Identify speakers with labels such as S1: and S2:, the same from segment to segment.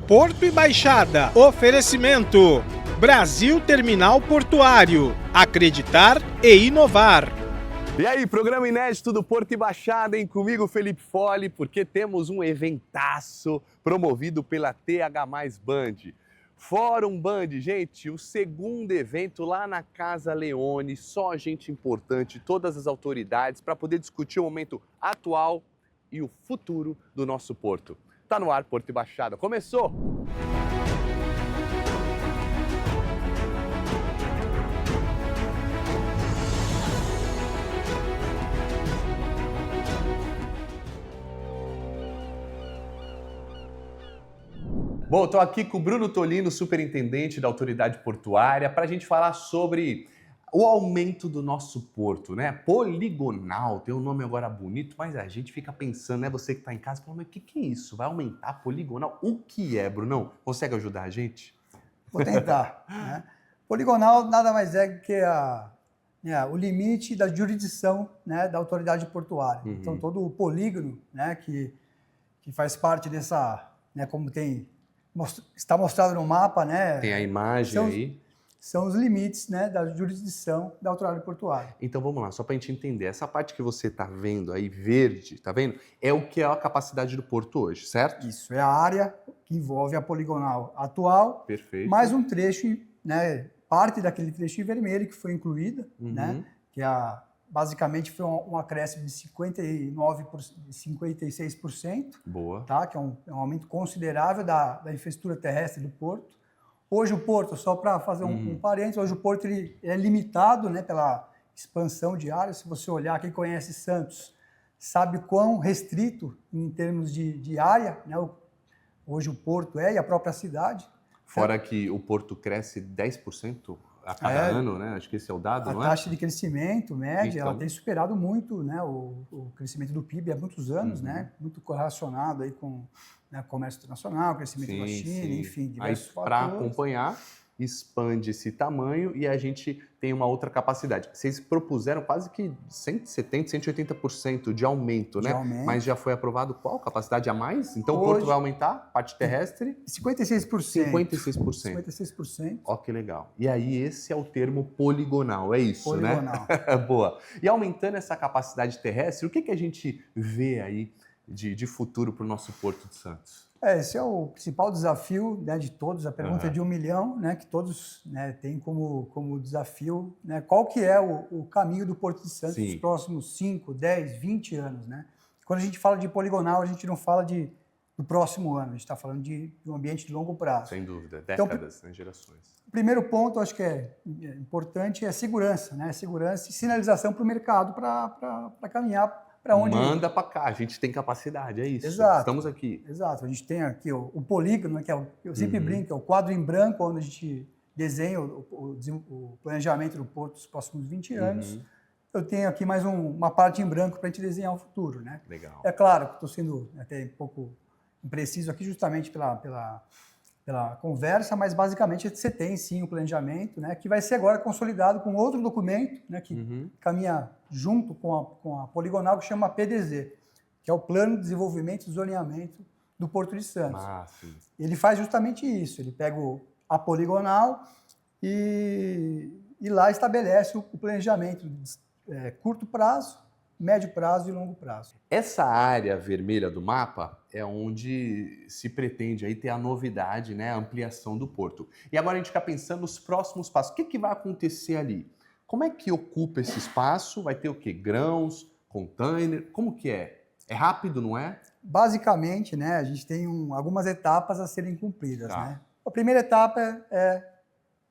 S1: Porto e Baixada. Oferecimento: Brasil Terminal Portuário. Acreditar e inovar.
S2: E aí, programa inédito do Porto e Baixada, hein? Comigo, Felipe Fole, porque temos um eventaço promovido pela TH+ Band. Fórum Band, gente, o segundo evento lá na Casa Leone, só gente importante, todas as autoridades, para poder discutir o momento atual e o futuro do nosso porto. Tá no ar, Porto e Baixada. Começou! Bom, estou aqui com o Bruno Tolino, superintendente da Autoridade Portuária, para a gente falar sobre o aumento do nosso porto, né? Poligonal, tem um nome agora bonito, mas a gente fica pensando, né? Você que está em casa, falando, mas o que é isso? Vai aumentar poligonal? O que é, Brunão? Consegue ajudar a gente?
S3: Vou tentar. Né? Poligonal nada mais é que o limite da jurisdição, né, da autoridade portuária. Então, todo o polígono, né, que faz parte dessa, né, como está mostrado no mapa, né?
S2: Tem a imagem aí.
S3: São os limites, né, da jurisdição da autoridade portuária.
S2: Então vamos lá, só para a gente entender. Essa parte que você está vendo aí, verde, tá vendo? É o que é a capacidade do porto hoje, certo?
S3: Isso, é a área que envolve a poligonal atual.
S2: Perfeito.
S3: Mais um trecho, né, parte daquele trecho em vermelho que foi incluída, né, que basicamente foi um acréscimo de 56%.
S2: Boa.
S3: Tá, que é um aumento considerável da infraestrutura terrestre do porto. Hoje o porto, só para fazer um parênteses, hoje o porto ele é limitado, né, pela expansão de área. Se você olhar, quem conhece Santos sabe quão restrito em termos de área, né, hoje o porto e a própria cidade.
S2: Fora que o porto cresce 10% a cada ano, né? Acho que esse é o dado, não é?
S3: A taxa de crescimento média,
S2: então,
S3: ela tem superado muito, né, o crescimento do PIB há muitos anos, né? Muito correlacionado aí com, né, comércio internacional, crescimento da China, enfim, diversos fatores.
S2: Para acompanhar, expande esse tamanho e a gente tem uma outra capacidade. Vocês propuseram quase que 170%, 180% de aumento, né? Mas já foi aprovado qual? Capacidade a mais? Então hoje, o porto vai aumentar? Parte terrestre?
S3: 56%.
S2: 56%. Ó, que legal. E aí esse é o termo poligonal, é isso,
S3: poligonal,
S2: né? Boa. E aumentando essa capacidade terrestre, o que a gente vê aí de futuro para o nosso Porto de Santos?
S3: Esse é o principal desafio, né, de todos, a pergunta de 1 milhão, né, que todos, né, têm como desafio, né, qual que é o caminho do Porto de Santos nos próximos 5, 10, 20 anos. Né? Quando a gente fala de poligonal, a gente não fala do próximo ano, a gente está falando de um ambiente de longo prazo.
S2: Sem dúvida, décadas, então, né, gerações.
S3: O primeiro ponto, acho que é importante, é segurança, né? Segurança e sinalização para o mercado, para caminhar para onde...
S2: Manda para cá, a gente tem capacidade, é isso.
S3: Exato.
S2: Estamos aqui.
S3: Exato, a gente tem aqui o polígono, que eu sempre brinco, é o quadro em branco, onde a gente desenha o planejamento do porto dos próximos 20 anos. Eu tenho aqui mais uma parte em branco para a gente desenhar o futuro, né?
S2: Legal.
S3: É claro que estou sendo até um pouco impreciso aqui justamente pela conversa, mas basicamente você tem sim o planejamento, né, que vai ser agora consolidado com outro documento, né, que caminha junto com a poligonal, que chama PDZ, que é o Plano de Desenvolvimento e Zoneamento do Porto de Santos. Ele faz justamente isso, ele pega a poligonal e lá estabelece o planejamento de curto prazo, médio prazo e longo prazo.
S2: Essa área vermelha do mapa é onde se pretende aí ter a novidade, né, a ampliação do porto. E agora a gente fica pensando nos próximos passos. O que vai acontecer ali? Como é que ocupa esse espaço? Vai ter o quê? Grãos, container? Como que é? É rápido, não é?
S3: Basicamente, né, a gente tem algumas etapas a serem cumpridas. Né? A primeira etapa é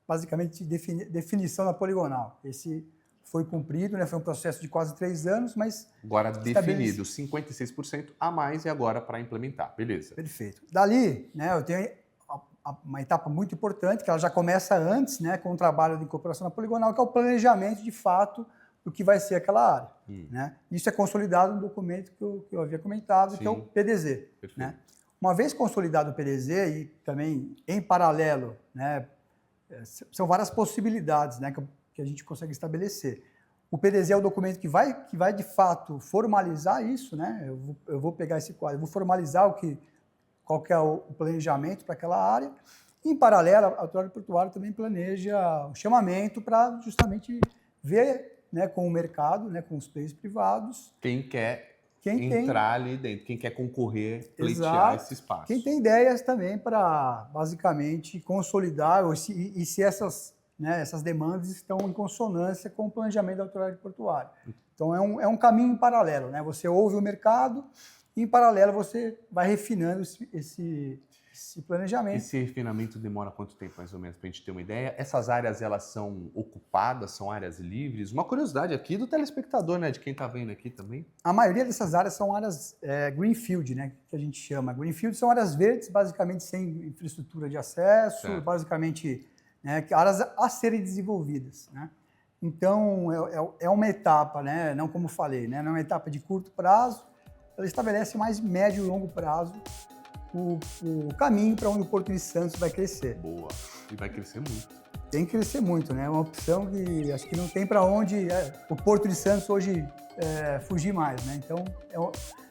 S3: basicamente definição da poligonal. Esse foi cumprido, né? Foi um processo de quase 3 anos, mas...
S2: Agora definido, 56% a mais e agora para implementar, beleza.
S3: Perfeito. Dali, né, eu tenho uma etapa muito importante, que ela já começa antes, né, com o trabalho de incorporação na poligonal, que é o planejamento, de fato, do que vai ser aquela área. Né? Isso é consolidado no documento que eu havia comentado, que é o PDZ. Né? Uma vez consolidado o PDZ, e também em paralelo, né, são várias possibilidades, né, que a gente consegue estabelecer. O PDZ é o documento que vai de fato formalizar isso, né? Eu vou pegar esse quadro, eu vou formalizar qual que é o planejamento para aquela área. Em paralelo, a autoridade portuária também planeja o chamamento para justamente ver, né, com o mercado, né, com os players privados.
S2: Quem quer entrar ali dentro, quem quer concorrer, pleitear esse espaço.
S3: Quem tem ideias também para, basicamente, consolidar e se essas, né, essas demandas estão em consonância com o planejamento da autoridade portuária. Então, é um caminho em paralelo, né? Você ouve o mercado e, em paralelo, você vai refinando esse planejamento.
S2: Esse refinamento demora quanto tempo, mais ou menos, para a gente ter uma ideia? Essas áreas, elas são ocupadas, são áreas livres? Uma curiosidade aqui do telespectador, né, de quem está vendo aqui também.
S3: A maioria dessas áreas são áreas greenfield, né, que a gente chama. Greenfield são áreas verdes, basicamente sem infraestrutura de acesso, basicamente, né, áreas a serem desenvolvidas, né? Então, é uma etapa, né, não como falei, né, não é uma etapa de curto prazo, ela estabelece mais médio e longo prazo o caminho para onde o Porto de Santos vai crescer.
S2: Boa. E vai crescer muito.
S3: Tem que crescer muito, né? É uma opção que acho que não tem para onde o Porto de Santos hoje fugir mais, né? Então,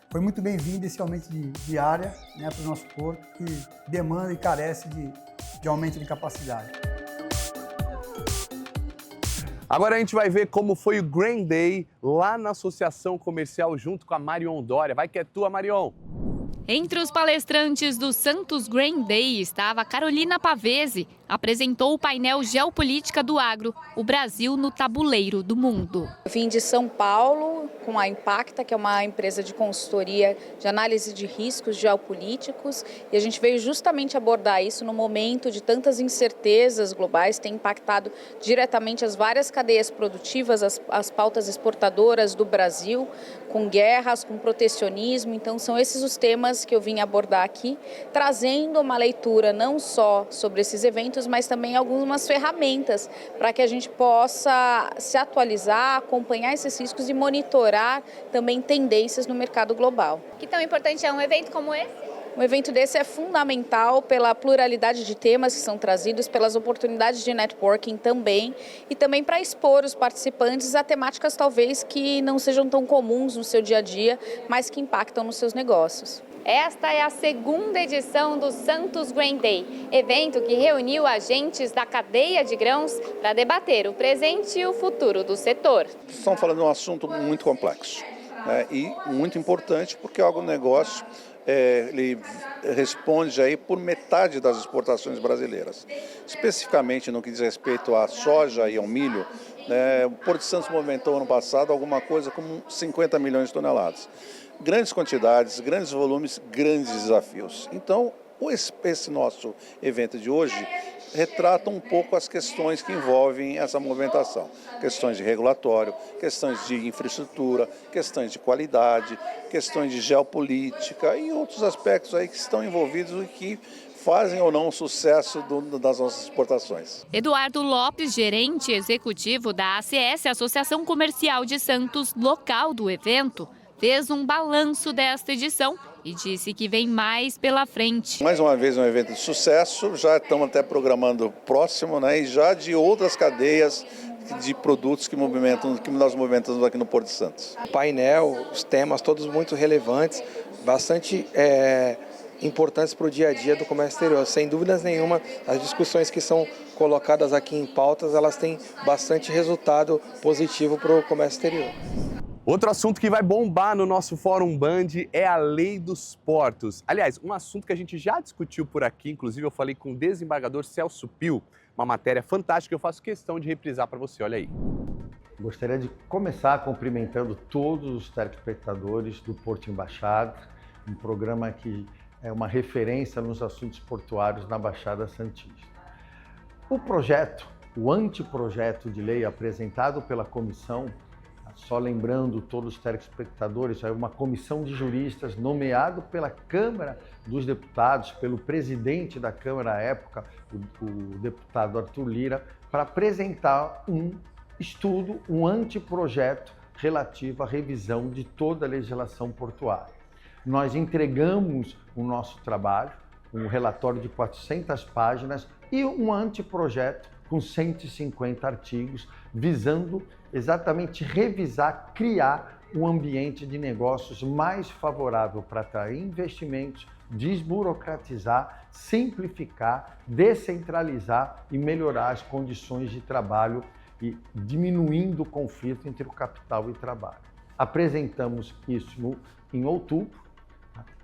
S3: foi muito bem-vindo esse aumento de área, né, para o nosso porto, que demanda e carece de aumento de capacidade.
S2: Agora a gente vai ver como foi o Grain Day lá na Associação Comercial junto com a Marion Doria. Vai que é tua, Marion!
S4: Entre os palestrantes do Santos Grain Day estava Carolina Pavese, apresentou o painel Geopolítica do Agro, o Brasil no tabuleiro do mundo.
S5: Eu vim de São Paulo com a Impacta, que é uma empresa de consultoria de análise de riscos geopolíticos, e a gente veio justamente abordar isso no momento de tantas incertezas globais, tem impactado diretamente as várias cadeias produtivas, as pautas exportadoras do Brasil, com guerras, com protecionismo. Então são esses os temas que eu vim abordar aqui, trazendo uma leitura não só sobre esses eventos, mas também algumas ferramentas para que a gente possa se atualizar, acompanhar esses riscos e monitorar também tendências no mercado global.
S4: Que tão importante é um evento como esse?
S5: Um evento desse é fundamental pela pluralidade de temas que são trazidos, pelas oportunidades de networking também, e também para expor os participantes a temáticas talvez que não sejam tão comuns no seu dia a dia, mas que impactam nos seus negócios.
S4: Esta é a segunda edição do Santos Grain Day, evento que reuniu agentes da cadeia de grãos para debater o presente e o futuro do setor.
S6: Estamos falando de um assunto muito complexo, né, e muito importante porque o agronegócio ele responde aí por metade das exportações brasileiras. Especificamente no que diz respeito à soja e ao milho, o Porto de Santos movimentou ano passado alguma coisa como 50 milhões de toneladas. Grandes quantidades, grandes volumes, grandes desafios. Então, esse nosso evento de hoje retrata um pouco as questões que envolvem essa movimentação. Questões de regulatório, questões de infraestrutura, questões de qualidade, questões de geopolítica e outros aspectos aí que estão envolvidos e que fazem ou não o sucesso das nossas exportações.
S4: Eduardo Lopes, gerente executivo da ACS, Associação Comercial de Santos, local do evento, fez um balanço desta edição e disse que vem mais pela frente.
S6: Mais uma vez um evento de sucesso, já estamos até programando o próximo, né, e já de outras cadeias de produtos que nós movimentamos aqui no Porto de Santos.
S7: O painel, os temas todos muito relevantes, bastante importantes para o dia a dia do comércio exterior. Sem dúvidas nenhuma, as discussões que são colocadas aqui em pautas, elas têm bastante resultado positivo para o comércio exterior.
S2: Outro assunto que vai bombar no nosso Fórum Band é a Lei dos Portos. Aliás, um assunto que a gente já discutiu por aqui, inclusive eu falei com o desembargador Celso Pio, uma matéria fantástica que eu faço questão de reprisar para você, olha aí.
S8: Gostaria de começar cumprimentando todos os telespectadores do Porto Embaixada, um programa que é uma referência nos assuntos portuários na Baixada Santista. O projeto, o anteprojeto de lei apresentado pela comissão, só lembrando todos os telespectadores, é uma comissão de juristas nomeado pela Câmara dos Deputados, pelo presidente da Câmara à época, o deputado Arthur Lira, para apresentar um estudo, um anteprojeto relativo à revisão de toda a legislação portuária. Nós entregamos o nosso trabalho, um relatório de 400 páginas e um anteprojeto com 150 artigos, visando exatamente revisar, criar um ambiente de negócios mais favorável para atrair investimentos, desburocratizar, simplificar, descentralizar e melhorar as condições de trabalho e diminuindo o conflito entre o capital e o trabalho. Apresentamos isso em outubro,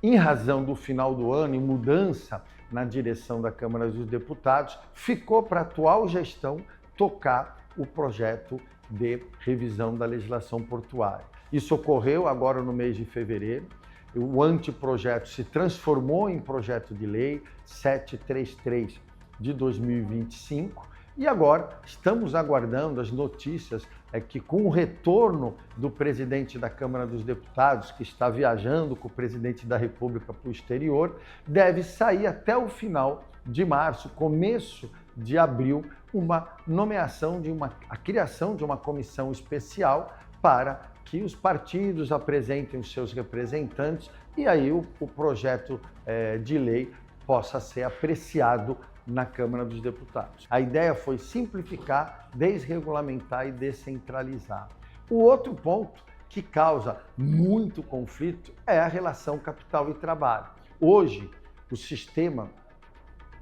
S8: em razão do final do ano e mudança na direção da Câmara dos Deputados, ficou para a atual gestão tocar o projeto de revisão da legislação portuária. Isso ocorreu agora no mês de fevereiro. O anteprojeto se transformou em projeto de lei 733 de 2025 e agora estamos aguardando as notícias que com o retorno do presidente da Câmara dos Deputados, que está viajando com o presidente da República para o exterior, deve sair até o final de março, começo de abril, uma nomeação a criação de uma comissão especial para que os partidos apresentem os seus representantes e aí o projeto de lei possa ser apreciado na Câmara dos Deputados. A ideia foi simplificar, desregulamentar e descentralizar. O outro ponto que causa muito conflito é a relação capital e trabalho. Hoje, o sistema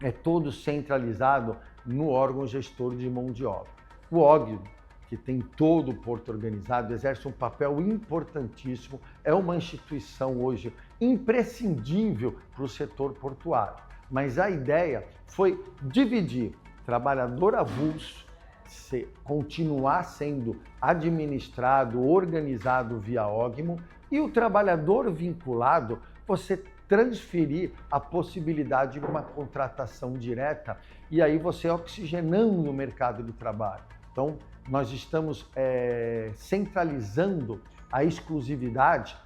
S8: é todo centralizado no órgão gestor de mão de obra. O órgão, que tem todo o porto organizado, exerce um papel importantíssimo, é uma instituição hoje imprescindível para o setor portuário. Mas a ideia foi dividir trabalhador avulso, continuar sendo administrado, organizado via ógmo, e o trabalhador vinculado, você transferir a possibilidade de uma contratação direta e aí você oxigenando o mercado de trabalho. Então, nós estamos centralizando a exclusividade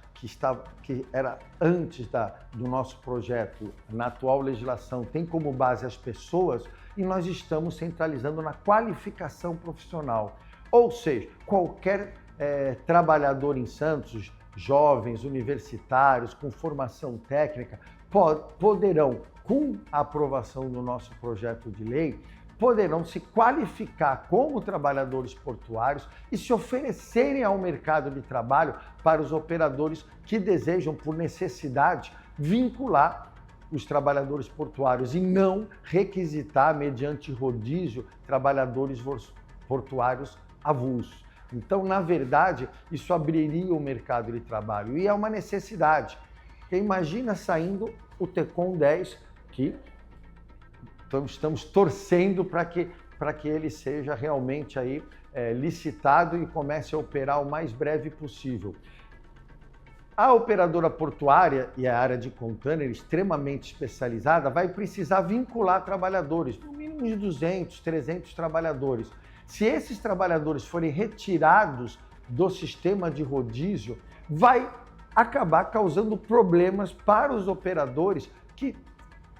S8: que era antes do nosso projeto, na atual legislação, tem como base as pessoas, e nós estamos centralizando na qualificação profissional. Ou seja, qualquer trabalhador em Santos, jovens, universitários, com formação técnica, poderão, com a aprovação do nosso projeto de lei, poderão se qualificar como trabalhadores portuários e se oferecerem ao mercado de trabalho para os operadores que desejam, por necessidade, vincular os trabalhadores portuários e não requisitar, mediante rodízio, trabalhadores portuários avulsos. Então, na verdade, isso abriria o mercado de trabalho e é uma necessidade. Porque imagina saindo o TECOM 10, que estamos torcendo para que ele seja realmente aí, licitado e comece a operar o mais breve possível. A operadora portuária e a área de container extremamente especializada vai precisar vincular trabalhadores, no mínimo de 200, 300 trabalhadores. Se esses trabalhadores forem retirados do sistema de rodízio, vai acabar causando problemas para os operadores que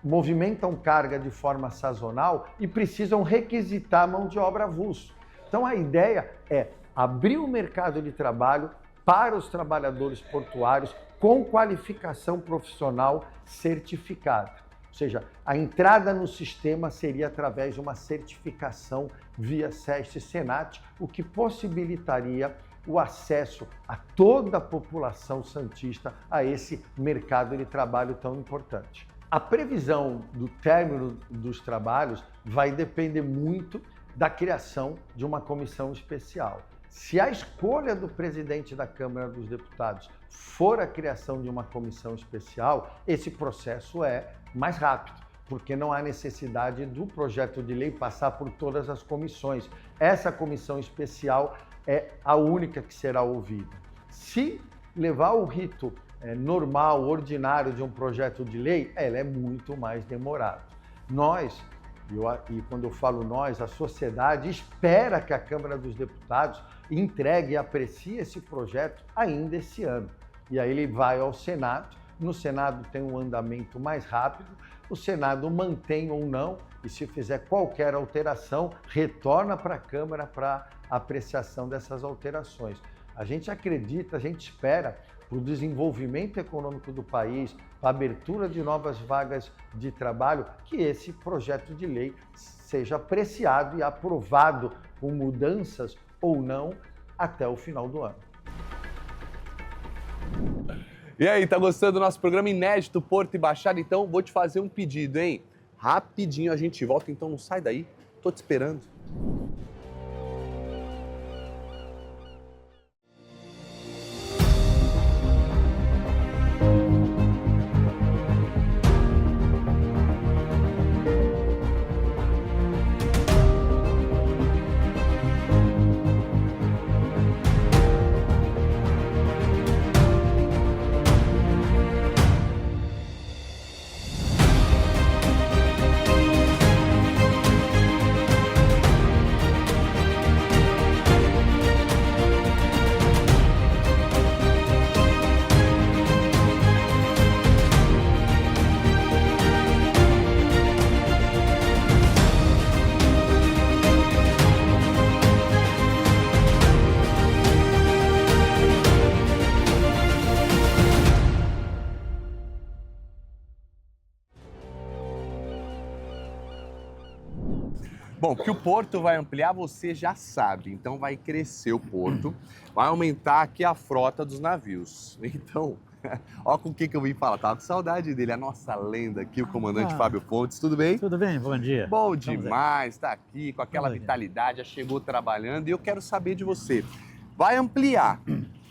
S8: movimentam carga de forma sazonal e precisam requisitar mão de obra avulso. Então a ideia é abrir o mercado de trabalho para os trabalhadores portuários com qualificação profissional certificada. Ou seja, a entrada no sistema seria através de uma certificação via SESC e SENAT, o que possibilitaria o acesso a toda a população santista a esse mercado de trabalho tão importante. A previsão do término dos trabalhos vai depender muito da criação de uma comissão especial. Se a escolha do presidente da Câmara dos Deputados for a criação de uma comissão especial, esse processo é mais rápido, porque não há necessidade do projeto de lei passar por todas as comissões. Essa comissão especial é a única que será ouvida. Se levar o rito normal, ordinário de um projeto de lei, ela é muito mais demorado. Nós, e quando eu falo nós, a sociedade espera que a Câmara dos Deputados entregue e aprecie esse projeto ainda esse ano. E aí ele vai ao Senado, no Senado tem um andamento mais rápido, o Senado mantém ou não, e se fizer qualquer alteração, retorna para a Câmara para apreciação dessas alterações. A gente acredita, a gente espera, para o desenvolvimento econômico do país, para a abertura de novas vagas de trabalho, que esse projeto de lei seja apreciado e aprovado com mudanças ou não até o final do ano.
S2: E aí, tá gostando do nosso programa inédito Porto e Baixada? Então, vou te fazer um pedido, hein? Rapidinho a gente volta, então não sai daí. Tô te esperando. Bom, que o porto vai ampliar, você já sabe. Então vai crescer o porto, vai aumentar aqui a frota dos navios. Então, ó com o que eu vim falar. Tava com saudade dele, a nossa lenda aqui, o comandante Fábio Fontes. Tudo bem?
S9: Tudo bem, bom dia.
S2: Bom demais, tá aqui com aquela vitalidade, já chegou trabalhando. E eu quero saber de você. Vai ampliar.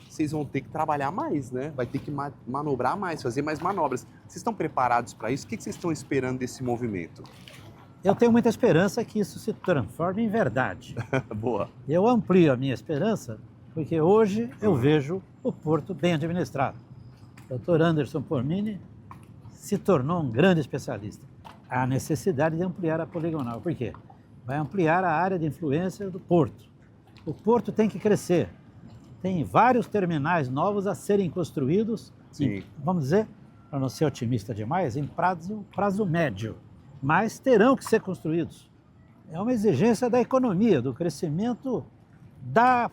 S2: Vocês vão ter que trabalhar mais, né? Vai ter que manobrar mais, fazer mais manobras. Vocês estão preparados para isso? O que vocês estão esperando desse movimento?
S9: Eu tenho muita esperança que isso se transforme em verdade.
S2: Boa.
S9: Eu amplio a minha esperança porque hoje eu vejo o porto bem administrado. O Dr. Anderson Pormini se tornou um grande especialista. Há necessidade de ampliar a poligonal. Por quê? Vai ampliar a área de influência do porto. O porto tem que crescer. Tem vários terminais novos a serem construídos, em, vamos dizer, para não ser otimista demais, em prazo médio. Mas terão que ser construídos. É uma exigência da economia, do crescimento da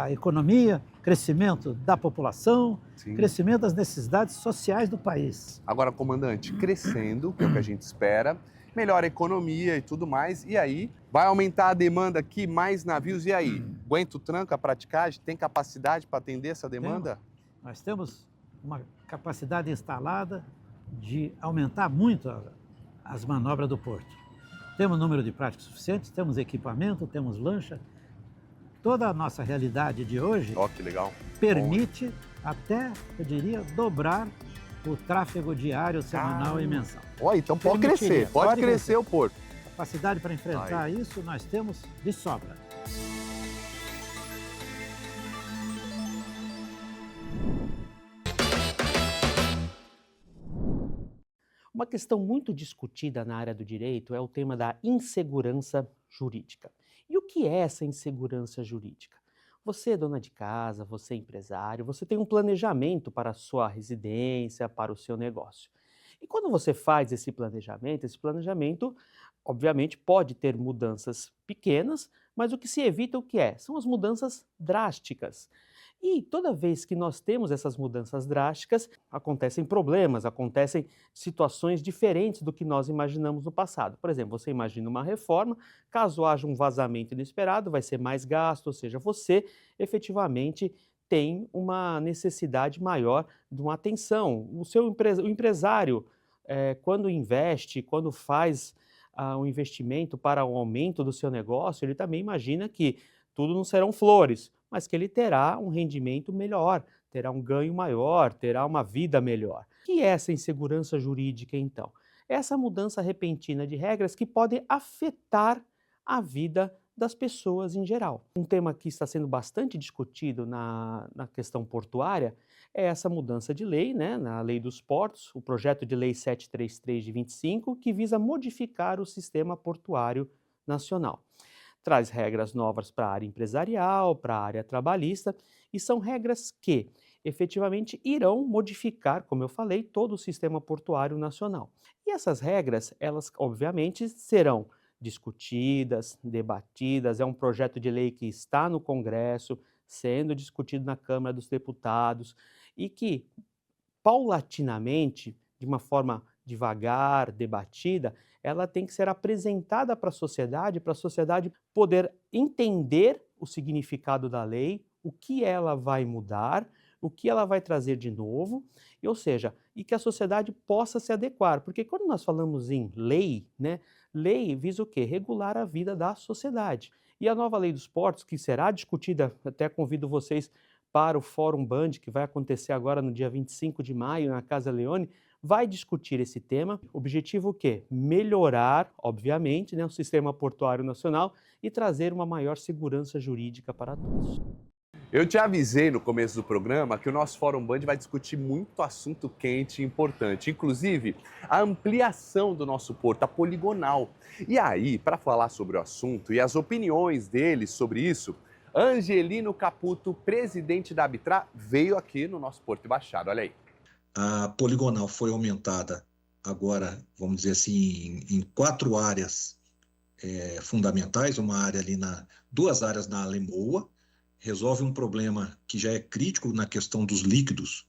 S9: economia, crescimento da população, crescimento das necessidades sociais do país.
S2: Agora, comandante, crescendo, que é o que a gente espera, melhora a economia e tudo mais, e aí vai aumentar a demanda aqui, mais navios, e aí? Aguenta o tranco, a praticagem? Tem capacidade para atender essa demanda?
S9: Nós temos uma capacidade instalada de aumentar muito as manobras do porto. Temos número de práticos suficientes, temos equipamento, temos lancha. Toda a nossa realidade de hoje
S2: que legal.
S9: Permite até, eu diria, dobrar o tráfego diário, semanal e mensal.
S2: Então pode crescer, pode crescer o porto.
S9: Capacidade para enfrentar isso nós temos de sobra.
S10: Uma questão muito discutida na área do direito é o tema da insegurança jurídica. E o que é essa insegurança jurídica? Você é dona de casa, você é empresário, você tem um planejamento para a sua residência, para o seu negócio. E quando você faz esse planejamento, obviamente, pode ter mudanças pequenas, mas o que se evita o que é? São as mudanças drásticas. E toda vez que nós temos essas mudanças drásticas, acontecem problemas, acontecem situações diferentes do que nós imaginamos no passado. Por exemplo, você imagina uma reforma, caso haja um vazamento inesperado, vai ser mais gasto, ou seja, você efetivamente tem uma necessidade maior de uma atenção. O empresário, quando investe, quando faz um investimento para o aumento do seu negócio, ele também imagina que tudo não serão flores, mas que ele terá um rendimento melhor, terá um ganho maior, terá uma vida melhor. O que é essa insegurança jurídica, então? Essa mudança repentina de regras que podem afetar a vida das pessoas em geral. Um tema que está sendo bastante discutido na questão portuária é essa mudança de lei, né, na Lei dos Portos, o projeto de lei 733 de 25, que visa modificar o sistema portuário nacional. Traz regras novas para a área empresarial, para a área trabalhista, e são regras que efetivamente irão modificar, como eu falei, todo o sistema portuário nacional. E essas regras, elas obviamente serão discutidas, debatidas, é um projeto de lei que está no Congresso, sendo discutido na Câmara dos Deputados, e que, paulatinamente, de uma forma devagar, debatida, ela tem que ser apresentada para a sociedade poder entender o significado da lei, o que ela vai mudar, o que ela vai trazer de novo, ou seja, e que a sociedade possa se adequar. Porque quando nós falamos em lei, né, lei visa o quê? Regular a vida da sociedade. E a nova lei dos portos, que será discutida, até convido vocês para o Fórum Band, que vai acontecer agora no dia 25 de maio, na Casa Leone, vai discutir esse tema. Objetivo o quê? Melhorar, obviamente, né, o sistema portuário nacional e trazer uma maior segurança jurídica para todos.
S2: Eu te avisei no começo do programa que o nosso Fórum Band vai discutir muito assunto quente e importante, inclusive a ampliação do nosso porto, a poligonal. E aí, para falar sobre o assunto e as opiniões deles sobre isso, Angelino Caputo, presidente da Arbitrar, veio aqui no nosso Porto e Baixada. Olha aí.
S11: A poligonal foi aumentada agora, vamos dizer assim, em 4 áreas fundamentais, duas áreas na Alemoa, resolve um problema que já é crítico na questão dos líquidos,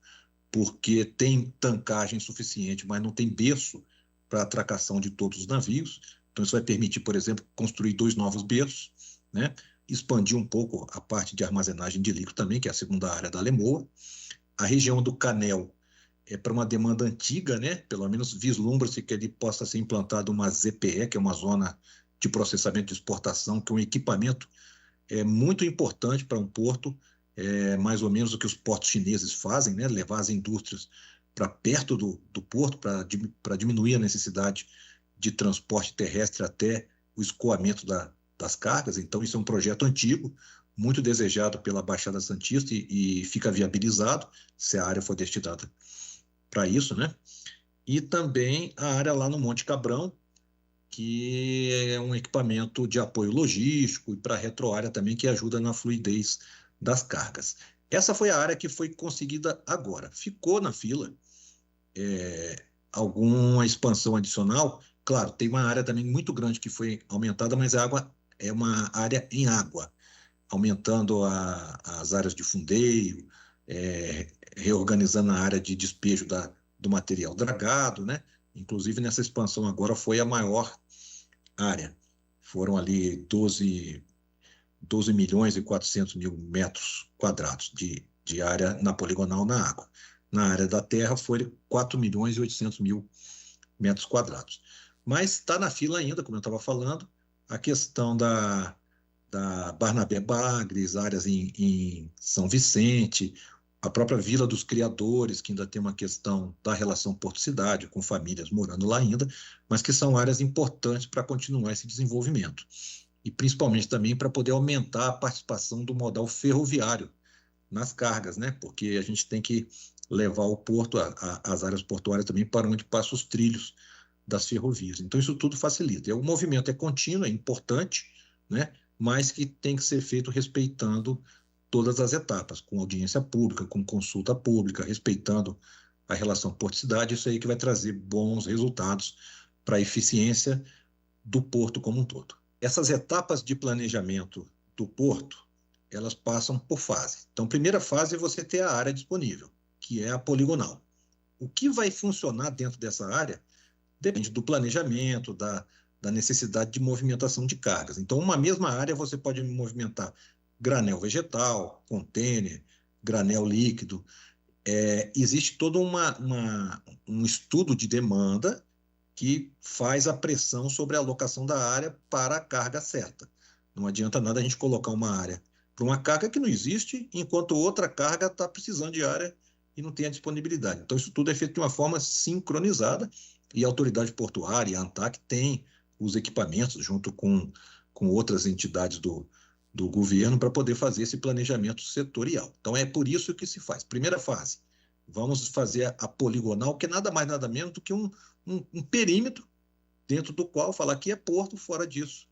S11: porque tem tancagem suficiente, mas não tem berço para atracação de todos os navios. Então isso vai permitir, por exemplo, construir 2 novos berços, né? Expandir um pouco a parte de armazenagem de líquido também, que é a segunda área da Alemoa. A região do Canel é para uma demanda antiga, né? Pelo menos vislumbra-se que ali possa ser implantada uma ZPE, que é uma zona de processamento de exportação, que é um equipamento muito importante para um porto, mais ou menos o que os portos chineses fazem, né? Levar as indústrias para perto do porto, para diminuir a necessidade de transporte terrestre até o escoamento das cargas. Então, isso é um projeto antigo, muito desejado pela Baixada Santista e fica viabilizado se a área for destinada para isso, né? E também a área lá no Monte Cabrão, que é um equipamento de apoio logístico e para a retroárea também, que ajuda na fluidez das cargas. Essa foi a área que foi conseguida agora. Ficou na fila alguma expansão adicional. Claro, tem uma área também muito grande que foi aumentada, mas a água é uma área em água, aumentando as áreas de fundeio, reorganizando a área de despejo do material dragado, né? Inclusive, nessa expansão agora foi a maior área. Foram ali 12 milhões e 400 mil metros quadrados de área na poligonal na água. Na área da terra foi 4 milhões e 800 mil metros quadrados. Mas está na fila ainda, como eu estava falando, a questão da Barnabé Bagres, áreas em São Vicente, a própria Vila dos Criadores, que ainda tem uma questão da relação porto-cidade, com famílias morando lá ainda, mas que são áreas importantes para continuar esse desenvolvimento. E principalmente também para poder aumentar a participação do modal ferroviário nas cargas, né? Porque a gente tem que levar o porto, as áreas portuárias também, para onde passam os trilhos das ferrovias. Então, isso tudo facilita. O movimento é contínuo, é importante, né? Mas que tem que ser feito respeitando todas as etapas, com audiência pública, com consulta pública, respeitando a relação porto-cidade. Isso aí que vai trazer bons resultados para a eficiência do porto como um todo. Essas etapas de planejamento do porto, elas passam por fase. Então, a primeira fase é você ter a área disponível, que é a poligonal. O que vai funcionar dentro dessa área depende do planejamento, da necessidade de movimentação de cargas. Então, uma mesma área você pode movimentar granel vegetal, contêiner, granel líquido. Existe todo um estudo de demanda que faz a pressão sobre a alocação da área para a carga certa. Não adianta nada a gente colocar uma área para uma carga que não existe, enquanto outra carga está precisando de área e não tem a disponibilidade. Então, isso tudo é feito de uma forma sincronizada e a autoridade portuária e a ANTAC tem os equipamentos junto com outras entidades do governo para poder fazer esse planejamento setorial. Então, é por isso que se faz. Primeira fase, vamos fazer a poligonal, que é nada mais, nada menos do que um perímetro dentro do qual falar que é porto, fora disso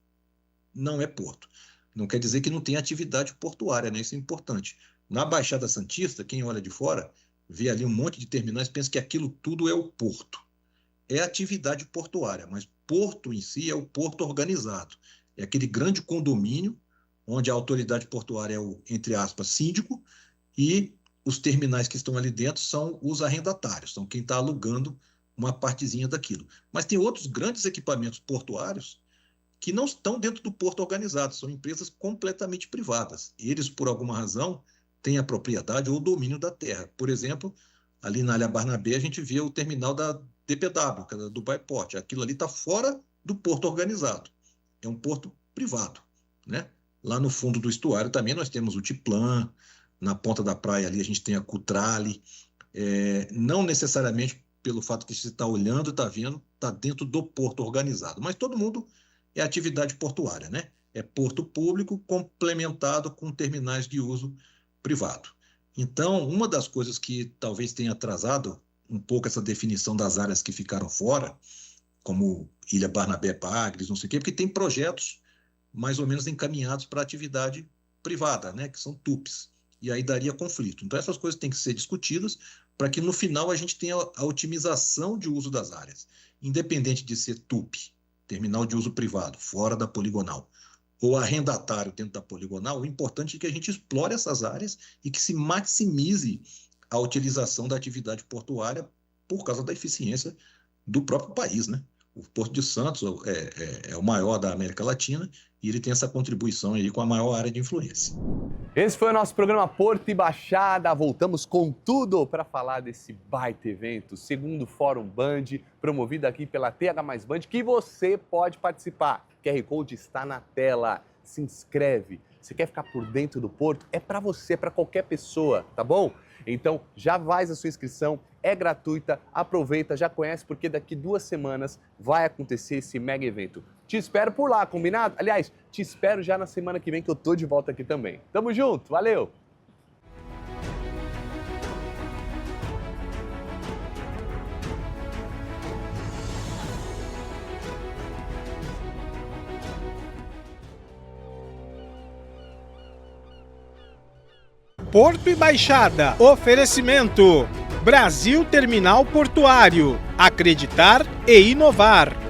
S11: não é porto. Não quer dizer que não tem atividade portuária, né? Isso é importante. Na Baixada Santista, quem olha de fora, vê ali um monte de terminais, pensa que aquilo tudo é o porto. É atividade portuária, mas porto em si é o porto organizado. É aquele grande condomínio onde a autoridade portuária é o, entre aspas, síndico, e os terminais que estão ali dentro são os arrendatários, são quem está alugando uma partezinha daquilo. Mas tem outros grandes equipamentos portuários que não estão dentro do porto organizado, são empresas completamente privadas. Eles, por alguma razão, tem a propriedade ou o domínio da terra. Por exemplo, ali na Ilha Barnabé a gente vê o terminal da DPW, que é da Dubai Port. Aquilo ali está fora do porto organizado. É um porto privado, né? Lá no fundo do estuário também nós temos o Tiplan, na ponta da praia ali a gente tem a Cutrale. Não necessariamente pelo fato que você está olhando, está vendo, está dentro do porto organizado. Mas todo mundo é atividade portuária, né? É porto público complementado com terminais de uso privado. Então, uma das coisas que talvez tenha atrasado um pouco essa definição das áreas que ficaram fora, como Ilha Barnabé, Bagres, não sei o quê, porque tem projetos mais ou menos encaminhados para atividade privada, né? Que são TUPs. E aí daria conflito. Então, essas coisas têm que ser discutidas para que, no final, a gente tenha a otimização de uso das áreas. Independente de ser TUP, terminal de uso privado, fora da poligonal, ou arrendatário dentro da poligonal, o importante é que a gente explore essas áreas e que se maximize a utilização da atividade portuária por causa da eficiência do próprio país, né? O Porto de Santos é o maior da América Latina e ele tem essa contribuição aí com a maior área de influência.
S2: Esse foi o nosso programa Porto e Baixada. Voltamos com tudo para falar desse baita evento, segundo Fórum Band, promovido aqui pela TH+ Band, que você pode participar. O QR Code está na tela. Se inscreve. Você quer ficar por dentro do Porto? É para você, para qualquer pessoa, tá bom? Então, já faz a sua inscrição, é gratuita, aproveita, já conhece, porque daqui 2 semanas vai acontecer esse mega evento. Te espero por lá, combinado? Aliás, te espero já na semana que vem, que eu tô de volta aqui também. Tamo junto, valeu!
S1: Porto e Baixada. Oferecimento. Brasil Terminal Portuário. Acreditar e inovar.